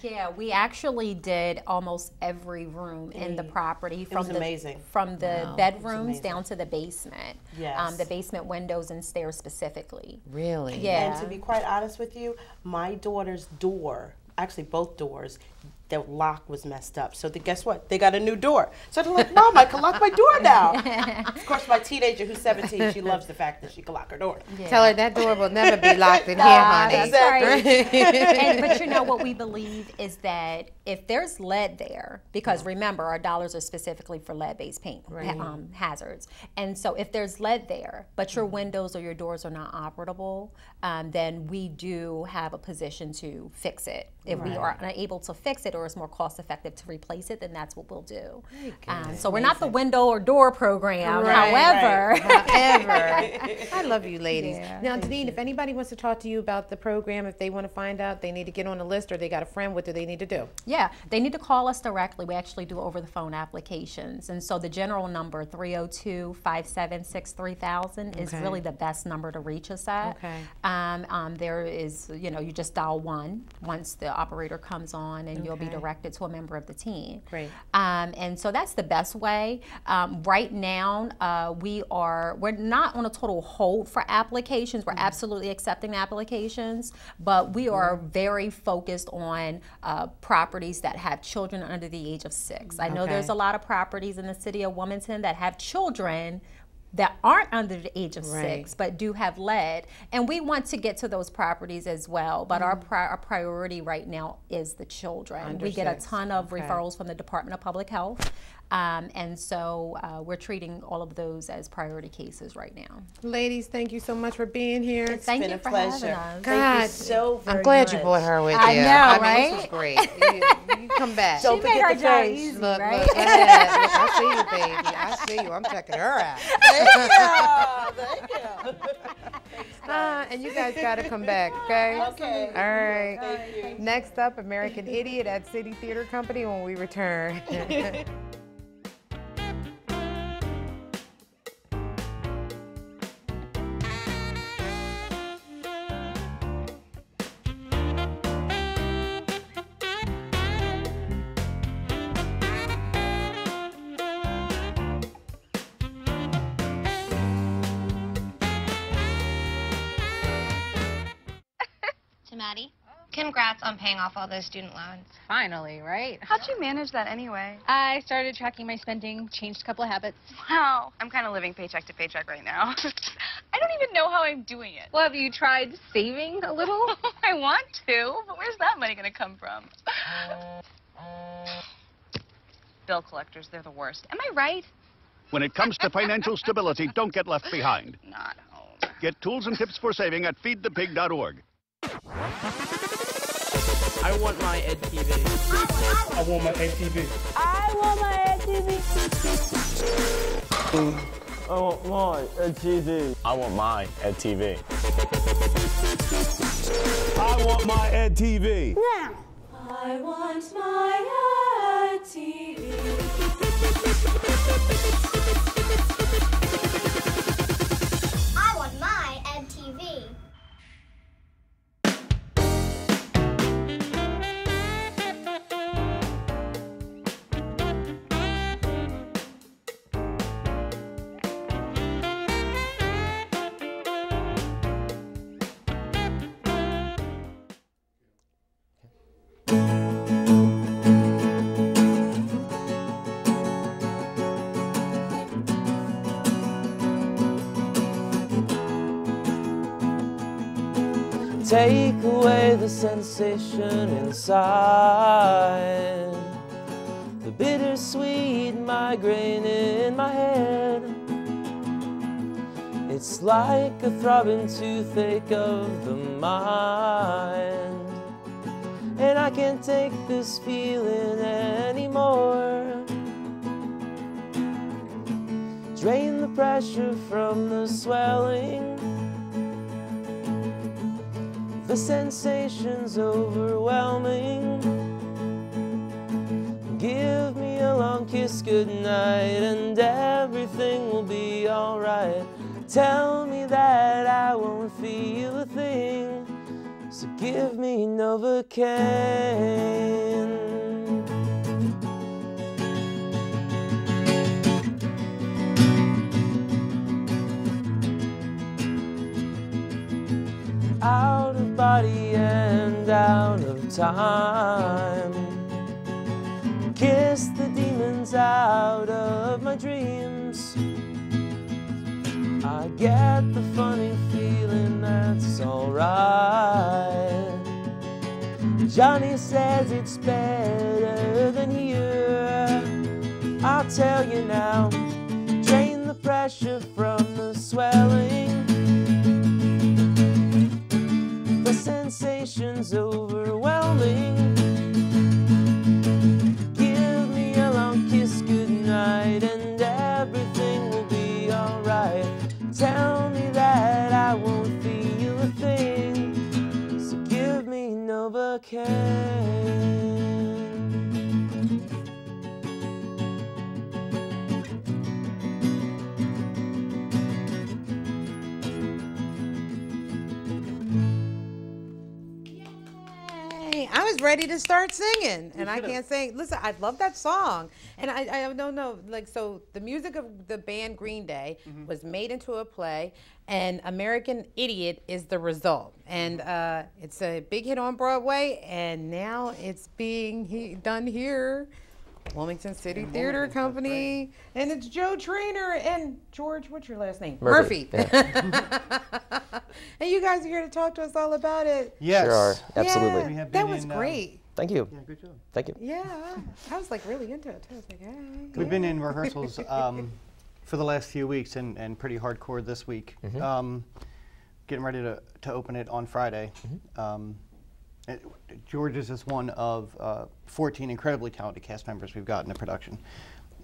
Yeah, we actually did almost every room in the property, from the bedrooms down to the basement. Yes. The basement windows and stairs specifically. Really? Yeah. And to be quite honest with you, my daughter's door, actually both doors, the lock was messed up. So guess what? They got a new door. So they're like, Mom, I can lock my door now. Of course, my teenager who's 17, she loves the fact that she can lock her door. Yeah. Tell her that door will never be locked in here, honey. Exactly. But what we believe is that if there's lead there, because remember, our dollars are specifically for lead-based paint hazards. And so if there's lead there, but your windows or your doors are not operable, then we do have a position to fix it. If we are unable to fix it, or or it's more cost effective to replace it, then that's what we'll do. So we're not the window or door program. However, I love you ladies. Yeah, Now, Deneen, if anybody wants to talk to you about the program, if they want to find out, they need to get on the list or they got a friend, what do they need to do? Yeah, they need to call us directly. We actually do over the phone applications. And so the general number, 302-576-3000 is really the best number to reach us at. There is, you know, you just dial 1 once the operator comes on, and you'll be directed to a member of the team. Great. And so that's the best way. Right now, we're not on a total hold for applications. We're absolutely accepting applications, but we are very focused on properties that have children under the age of 6. I know there's a lot of properties in the city of Wilmington that have children that aren't under the age of 6, but do have lead. And we want to get to those properties as well. But our priority right now is the children. We get a ton of referrals from the Department of Public Health. And so we're treating all of those as priority cases right now. Ladies, thank you so much for being here. It's been a pleasure. God, Thank you so very I'm glad much. you brought her with you. I know, mean, this was great. You come back. Don't She made forget our the job face. easy, Look, right? look, look, I see you, baby. I see you. I'm checking her out. Thank you. And you guys got to come back, okay? Okay. All right. Thank you. Next up, American Idiot at City Theater Company when we return. Maddie, congrats on paying off all those student loans. Finally, right? How'd you manage that anyway? I started tracking my spending, changed a couple of habits. Wow, I'm kind of living paycheck to paycheck right now. I don't even know how I'm doing it. Well, have you tried saving a little? I want to, but where's that money going to come from? Bill collectors, they're the worst. Am I right? When it comes to financial stability, don't get left behind. Not home. Get tools and tips for saving at feedthepig.org. I want my Ed TV. I want my Ed TV. I want my Ed TV. I want my Ed TV. I want my Ed TV. I want my Ed TV. Now. I want my Ed TV. I want my Ed TV. Take away the sensation inside, the bittersweet migraine in my head. It's like a throbbing toothache of the mind, and I can't take this feeling anymore. Drain the pressure from the swelling. The sensation's overwhelming. Give me a long kiss goodnight and everything will be alright. Tell me that I won't feel a thing, so give me Novocaine. Out of body and out of time. Kiss the demons out of my dreams. I get the funny feeling that's alright. Johnny says it's better than here. I'll tell you now, drain the pressure from the swelling. The sensation's overwhelming. Tell me that I won't feel a thing, so give me Novocaine. I was ready to start singing, and I can't sing. Listen, I love that song, and I don't know, like, so the music of the band Green Day was made into a play, and American Idiot is the result, and it's a big hit on Broadway, and now it's being done here, Wilmington City Theater Company, and it's Joe Trainer and George. What's your last name? Murphy. Yeah. And you guys are here to talk to us all about it. Yes. Sure are. Absolutely. Yeah, that was great. Thank you. Yeah, good job. Thank you. Yeah, I was like really into it too. I was like, hey. We've been in rehearsals for the last few weeks and pretty hardcore this week. Getting ready to open it on Friday. George is just one of 14 incredibly talented cast members we've got in the production.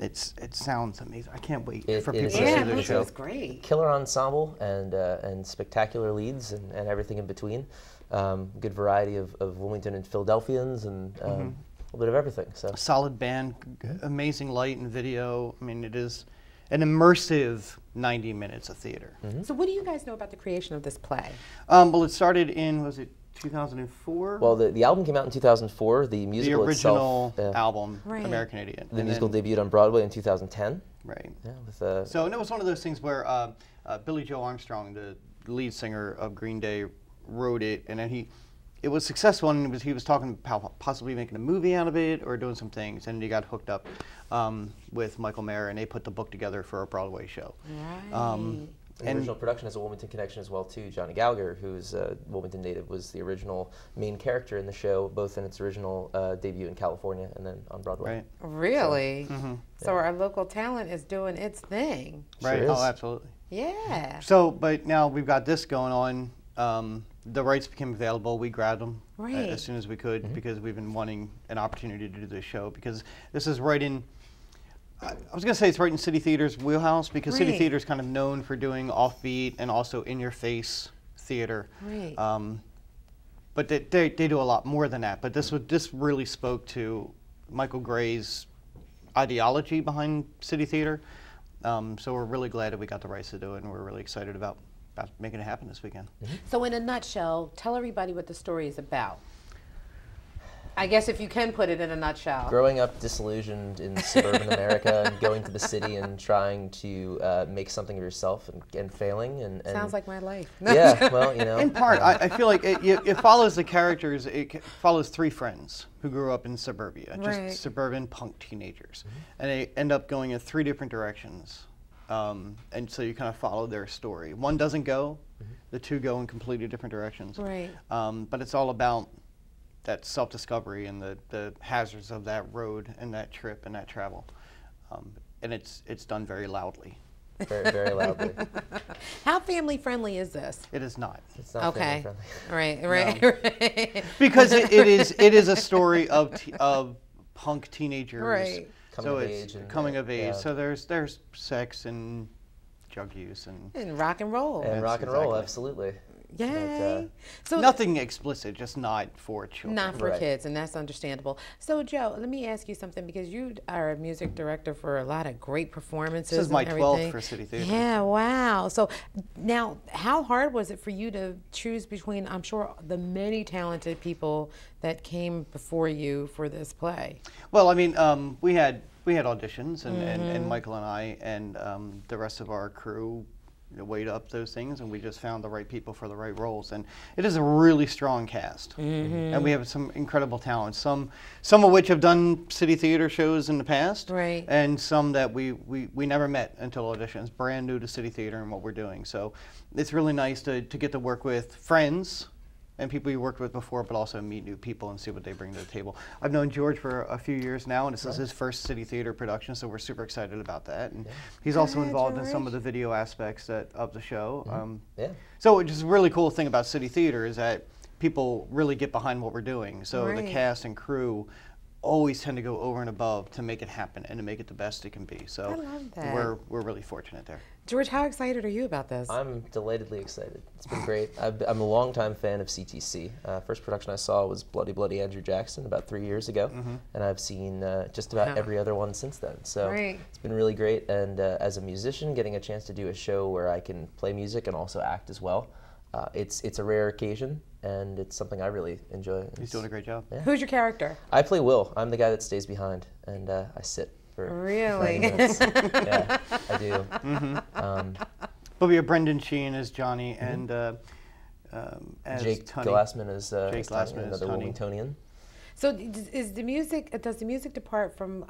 It sounds amazing. I can't wait for people to see the show. It's great. Killer ensemble and spectacular leads and everything in between. Good variety of Wilmington and Philadelphians and a little bit of everything. So solid band, amazing light and video. I mean, it is an immersive 90 minutes of theater. So what do you guys know about the creation of this play? Well, it started in, was it 2004? Well, the album came out in 2004. The musical itself. The original itself, album, right. American Idiot. The musical debuted on Broadway in 2010. Right. Yeah, with, so and it was one of those things where Billy Joe Armstrong, the lead singer of Green Day, wrote it, and then it was successful, and he was talking about possibly making a movie out of it or doing some things, and he got hooked up with Michael Mayer, and they put the book together for a Broadway show. Right. The original production has a Wilmington connection as well too. Johnny Gallagher, who's a Wilmington native, was the original main character in the show, both in its original debut in California and then on Broadway. Right. Really? So our local talent is doing its thing. Right. Sure is. Oh, absolutely. Yeah. So, but now we've got this going on. The rights became available. We grabbed them as soon as we could because we've been wanting an opportunity to do this show because this is right in. I was going to say it's right in City Theater's wheelhouse because City Theater is kind of known for doing offbeat and also in-your-face theater. Right. But they do a lot more than that. But this really spoke to Michael Gray's ideology behind City Theater. So we're really glad that we got the rights to do it, and we're really excited about making it happen this weekend. So in a nutshell, tell everybody what the story is about. I guess if you can put it in a nutshell. Growing up disillusioned in suburban America and going to the city and trying to make something of yourself and failing. And sounds like my life. Yeah, well, you know. In part, I feel like it follows the characters. It follows three friends who grew up in suburbia, just suburban punk teenagers. And they end up going in three different directions. And so you kind of follow their story. One doesn't go, the two go in completely different directions. Right. But it's all about that self-discovery and the hazards of that road and that trip and that travel. And it's done very loudly. Very, very loudly. How family friendly is this? It is not. It's not family friendly. Right. Because it is a story of punk teenagers. Right. Coming of age. So there's sex and drug use and rock and roll. And rock and roll, absolutely. Yay. So nothing explicit, just not for children. Not for kids, and that's understandable. So Joe, let me ask you something because you are a music director for a lot of great performances. This is my and everything. 12th for City Theater. Yeah, wow. So now, how hard was it for you to choose between, I'm sure, the many talented people that came before you for this play? Well, I mean, we had auditions, and Michael and I and the rest of our crew weighed up those things, and we just found the right people for the right roles. And it is a really strong cast, and we have some incredible talent. Some of which have done City Theater shows in the past, right? And some that we never met until auditions, brand new to City Theater and what we're doing. So it's really nice to get to work with friends and people you worked with before, but also meet new people and see what they bring to the table. I've known George for a few years now, and this is his first City Theater production, so we're super excited about that. And he's also involved in some of the video aspects of the show. So just a really cool thing about City Theater is that people really get behind what we're doing. So the cast and crew always tend to go over and above to make it happen and to make it the best it can be. So I love that. We're really fortunate there. George, how excited are you about this? I'm delightedly excited. It's been great. I'm a longtime fan of CTC. First production I saw was Bloody Bloody Andrew Jackson about 3 years ago, and I've seen just about every other one since then. So it's been really great. And as a musician, getting a chance to do a show where I can play music and also act as well, it's a rare occasion, and it's something I really enjoy. He's doing a great job. Yeah. Who's your character? I play Will. I'm the guy that stays behind, and I sit. Really? Yeah, I do. But we have Brendan Sheehan as Johnny, and as Jake Tunney. Glassman as Jake Glassman as another Tunney. Wilmingtonian. So does the music depart from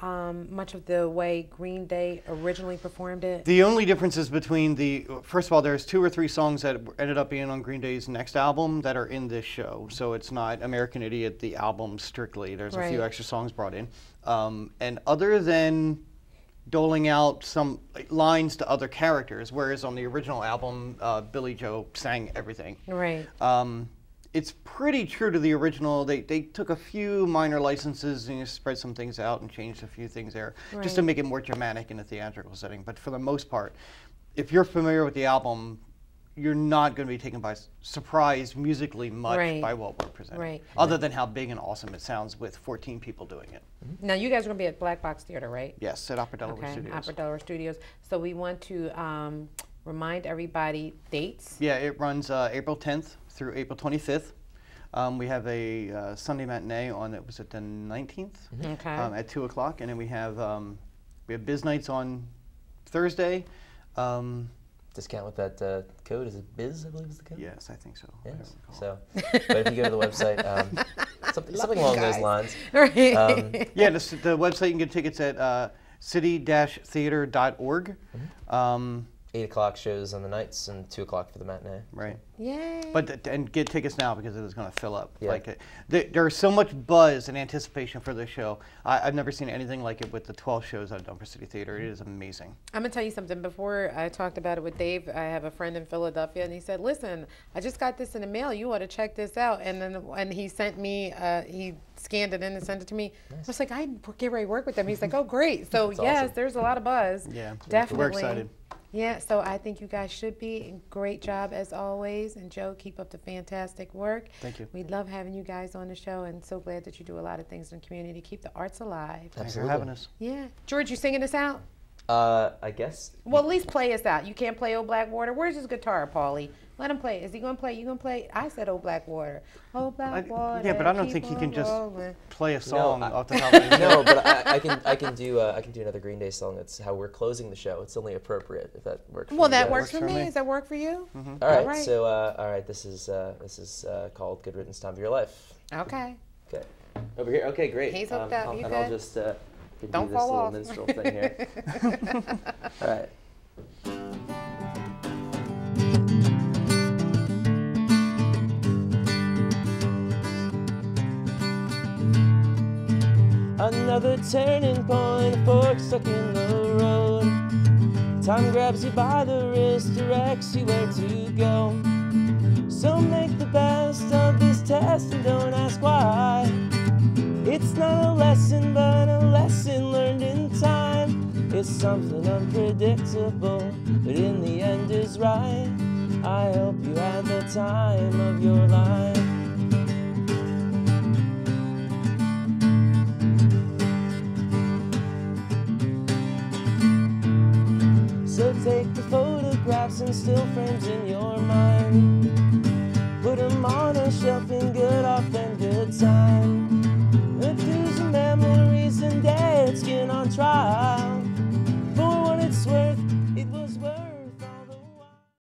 much of the way Green Day originally performed it? The only differences between first of all, there's 2 or 3 songs that ended up being on Green Day's next album that are in this show. So it's not American Idiot, the album strictly. There's a few extra songs brought in. And other than doling out some lines to other characters, whereas on the original album, Billy Joe sang everything. Right. It's pretty true to the original. They took a few minor licenses and spread some things out and changed a few things there just to make it more dramatic in a theatrical setting. But for the most part, if you're familiar with the album, you're not going to be taken by surprise musically much by what we're presenting. Other than how big and awesome it sounds with 14 people doing it. Now you guys are going to be at Black Box Theater, right? Yes, at Opera Delaware Studios. Opera Delaware Studios. So we want to remind everybody dates. Yeah, it runs April 10th through April 25th. We have a Sunday matinee on, it was at the 19th at 2 o'clock, and then we have Biz Nights on Thursday. Discount with that code, is it Biz, I believe is the code? Yes, I think so. Yes. So, but if you go to the website, something along those lines. Yeah, the website, you can get tickets at city-theater.org. 8 o'clock shows on the nights and 2 o'clock for the matinee. Right. Yay. But and get tickets now because it is going to fill up. Yeah. Like there's so much buzz and anticipation for this show. I've never seen anything like it with the 12 shows I've done for City Theater. It is amazing. I'm going to tell you something. Before I talked about it with Dave, I have a friend in Philadelphia, and he said, listen, I just got this in the mail. You ought to check this out. And he sent me, he scanned it in and sent it to me. Nice. I was like, I get ready to work with them. He's like, oh, great. So, yes, awesome. There's a lot of buzz. Yeah, definitely. We're excited. Yeah, so I think you guys should be. Great job as always. And Joe, keep up the fantastic work. Thank you. We love having you guys on the show, and so glad that you do a lot of things in the community. Keep the arts alive. Thanks for having us. Yeah. George, you singing us out? I guess. Well, at least play us out. You can't play Old Blackwater. Where's his guitar, Paulie? Let him play. Is he going to play? You going to play? I said Old Blackwater. Old Blackwater. Yeah, but I don't think he can just play a song off the top of his head. No, but I can do another Green Day song. That's how we're closing the show. It's only appropriate if that works for you. Well, that works for me. Does that work for you? Mm-hmm. All right. So all right, this is called Good Riddance, Time of Your Life. Okay. Okay. Over here. Okay, great. He's hooked up. You good? I'll just don't do this fall little off. minstrel thing here. All right. Another turning point, a fork stuck in the road. Time grabs you by the wrist, directs you where to go. So make the best of this test and don't ask why. It's not a lesson, but a lesson learned in time. It's something unpredictable, but in the end is right. I hope you had the time of your life. So take the photographs and still frames in your mind.